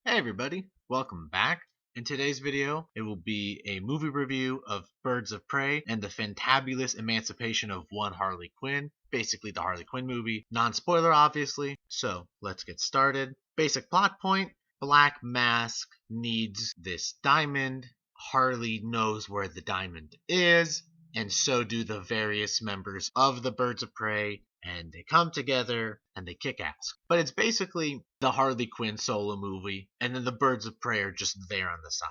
Hey everybody, welcome back. In today's video, it will be a movie review of Birds of Prey and the fantabulous emancipation of one Harley Quinn, basically the Harley Quinn movie. Non-spoiler obviously, so let's get started. Basic plot point, Black Mask needs this diamond, Harley knows where the diamond is, and so do the various members of the Birds of Prey, and they come together and they kick ass. But it's basically the Harley Quinn solo movie, and then the Birds of Prey are just there on the side.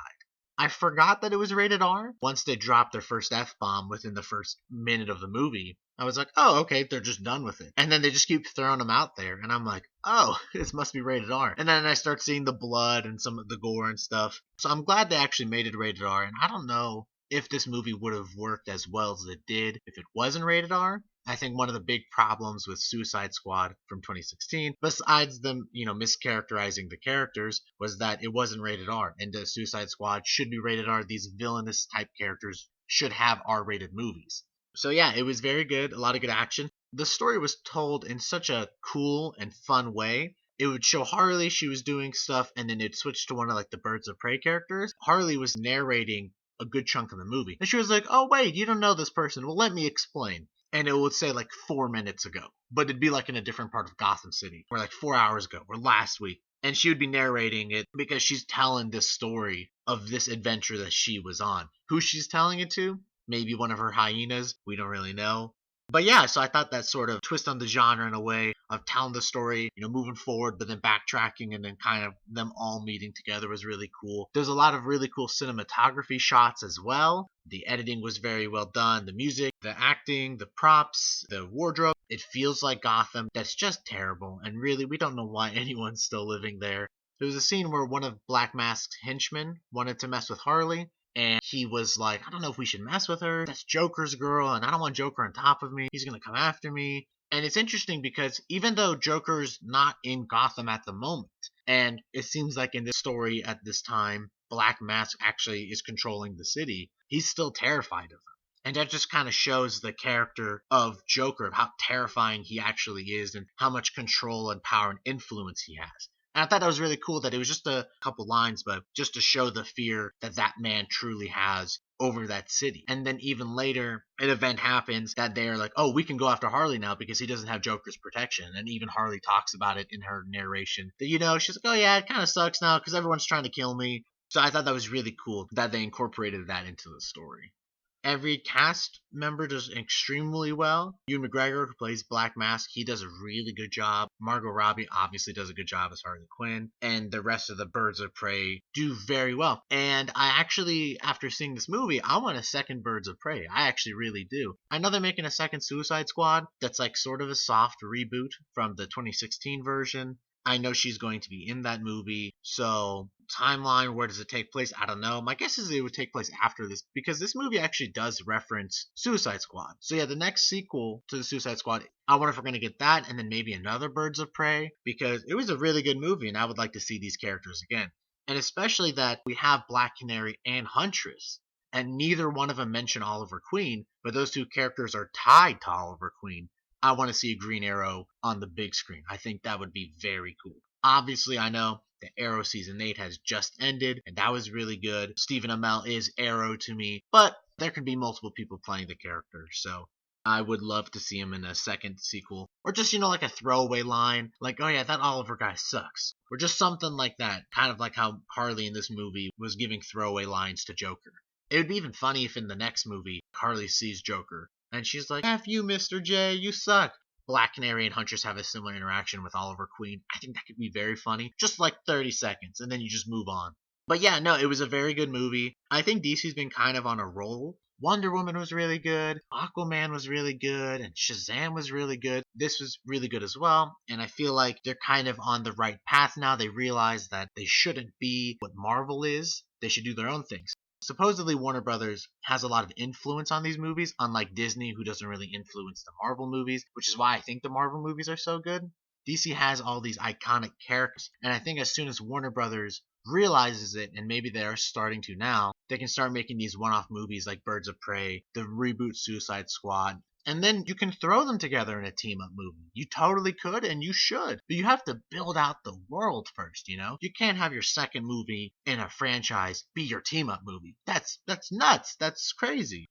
I forgot that it was rated R. Once they dropped their first F-bomb within the first minute of the movie, I was like, oh, okay, they're just done with it. And then they just keep throwing them out there, and I'm like, oh, this must be rated R. And then I start seeing the blood and some of the gore and stuff. So I'm glad they actually made it rated R, and I don't know if this movie would have worked as well as it did if it wasn't rated R. I think one of the big problems with Suicide Squad from 2016, besides them, mischaracterizing the characters, was that it wasn't rated R. And the Suicide Squad should be rated R. These villainous type characters should have R-rated movies. So yeah, it was very good. A lot of good action. The story was told in such a cool and fun way. It would show Harley, she was doing stuff, and then it'd switch to one of like the Birds of Prey characters. Harley was narrating a good chunk of the movie. And she was like, oh wait, you don't know this person. Well, let me explain. And it would say like 4 minutes ago, but it'd be like in a different part of Gotham City, or like 4 hours ago, or last week. And she would be narrating it because she's telling this story of this adventure that she was on. Who she's telling it to? Maybe one of her hyenas. We don't really know. But yeah, so I thought that sort of twist on the genre in a way of telling the story, moving forward, but then backtracking and then kind of them all meeting together was really cool. There's a lot of really cool cinematography shots as well. The editing was very well done. The music, the acting, the props, the wardrobe. It feels like Gotham. That's just terrible. And really, we don't know why anyone's still living there. There was a scene where one of Black Mask's henchmen wanted to mess with Harley. And he was like, I don't know if we should mess with her. That's Joker's girl, and I don't want Joker on top of me. He's going to come after me. And it's interesting because even though Joker's not in Gotham at the moment, and it seems like in this story at this time, Black Mask actually is controlling the city, he's still terrified of him. And that just kind of shows the character of Joker, of how terrifying he actually is, and how much control and power and influence he has. And I thought that was really cool that it was just a couple lines, but just to show the fear that that man truly has over that city. And then even later, an event happens that they're like, oh, we can go after Harley now because he doesn't have Joker's protection. And even Harley talks about it in her narration. That, she's like, oh yeah, it kind of sucks now because everyone's trying to kill me. So I thought that was really cool that they incorporated that into the story. Every cast member does extremely well. Ewan McGregor, who plays Black Mask, he does a really good job. Margot Robbie obviously does a good job as Harley Quinn. And the rest of the Birds of Prey do very well. And I actually, after seeing this movie, I want a second Birds of Prey. I actually really do. I know they're making a second Suicide Squad that's like sort of a soft reboot from the 2016 version. I know she's going to be in that movie. So, timeline, where does it take place? I don't know. My guess is it would take place after this because this movie actually does reference Suicide Squad. So, yeah, the next sequel to the Suicide Squad, I wonder if we're going to get that and then maybe another Birds of Prey because it was a really good movie and I would like to see these characters again. And especially that we have Black Canary and Huntress. And neither one of them mention Oliver Queen, but those two characters are tied to Oliver Queen. I want to see a Green Arrow on the big screen. I think that would be very cool. Obviously, I know the Arrow Season 8 has just ended, and that was really good. Stephen Amell is Arrow to me, but there could be multiple people playing the character, so I would love to see him in a second sequel. Or just, like a throwaway line, like, oh yeah, that Oliver guy sucks. Or just something like that, kind of like how Harley in this movie was giving throwaway lines to Joker. It would be even funny if in the next movie, Harley sees Joker and she's like, F you, Mr. J, you suck. Black Canary and Huntress have a similar interaction with Oliver Queen. I think that could be very funny. Just like 30 seconds, and then you just move on. But yeah, no, it was a very good movie. I think DC's been kind of on a roll. Wonder Woman was really good. Aquaman was really good. And Shazam was really good. This was really good as well. And I feel like they're kind of on the right path now. They realize that they shouldn't be what Marvel is. They should do their own things. Supposedly Warner Brothers has a lot of influence on these movies, unlike Disney, who doesn't really influence the Marvel movies, which is why I think the Marvel movies are so good. DC has all these iconic characters, and I think as soon as Warner Brothers realizes it, and maybe they are starting to now, they can start making these one-off movies like Birds of Prey, the reboot Suicide Squad, And then you can throw them together in a team up movie. You totally could and you should. But you have to build out the world first, you know? You can't have your second movie in a franchise be your team up movie. That's nuts. That's crazy.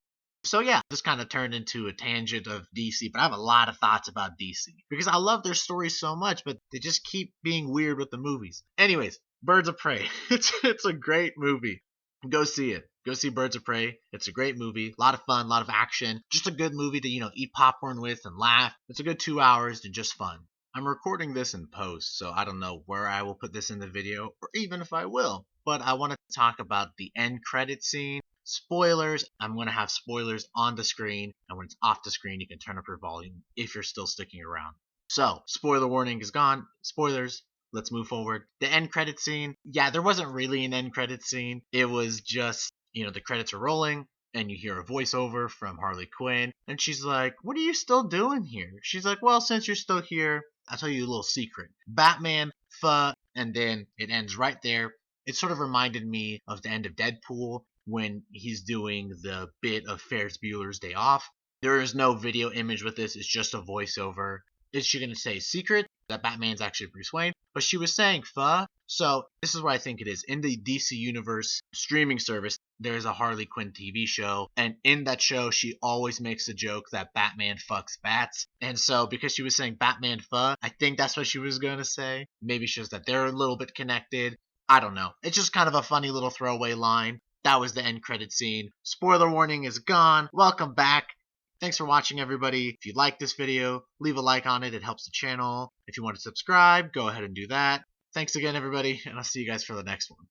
So yeah, this kind of turned into a tangent of DC, but I have a lot of thoughts about DC because I love their stories so much, but they just keep being weird with the movies. Anyways, Birds of Prey. It's a great movie. Go see it. Go see Birds of Prey. It's a great movie. A lot of fun, a lot of action. Just a good movie to, eat popcorn with and laugh. It's a good 2 hours to just fun. I'm recording this in post, so I don't know where I will put this in the video, or even if I will. But I want to talk about the end credit scene. Spoilers. I'm going to have spoilers on the screen, and when it's off the screen, you can turn up your volume if you're still sticking around. So, spoiler warning is gone. Spoilers. Let's move forward. The end credit scene. Yeah, there wasn't really an end credit scene. It was just, the credits are rolling, and you hear a voiceover from Harley Quinn, and she's like, "What are you still doing here?" She's like, "Well, since you're still here, I'll tell you a little secret. Batman, and then it ends right there. It sort of reminded me of the end of Deadpool when he's doing the bit of Ferris Bueller's Day Off. There is no video image with this. It's just a voiceover. Is she going to say secret that Batman's actually Bruce Wayne? But she was saying pho. So this is what I think it is. In the DC Universe streaming service, there's a Harley Quinn TV show. And in that show, she always makes a joke that Batman fucks bats. And so because she was saying Batman pho, I think that's what she was going to say. Maybe shows that they're a little bit connected. I don't know. It's just kind of a funny little throwaway line. That was the end credit scene. Spoiler warning is gone. Welcome back. Thanks for watching, everybody. If you like this video, leave a like on it. It helps the channel. If you want to subscribe, go ahead and do that. Thanks again, everybody, and I'll see you guys for the next one.